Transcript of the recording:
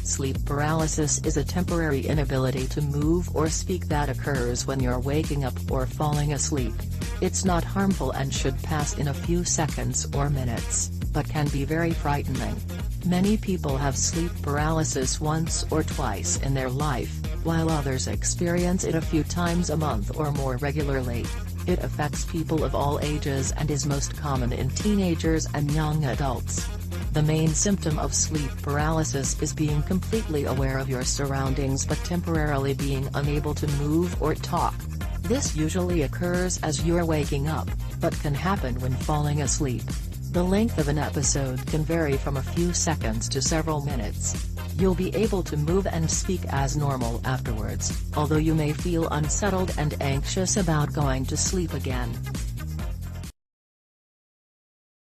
Sleep paralysis is a temporary inability to move or speak that occurs when you're waking up or falling asleep. It's not harmful and should pass in a few seconds or minutes, but can be very frightening. Many people have sleep paralysis once or twice in their life, while others experience it a few times a month or more regularly. It affects people of all ages and is most common in teenagers and young adults. The main symptom of sleep paralysis is being completely aware of your surroundings but temporarily being unable to move or talk. This usually occurs as you're waking up, but can happen when falling asleep. The length of an episode can vary from a few seconds to several minutes. You'll be able to move and speak as normal afterwards, although you may feel unsettled and anxious about going to sleep again.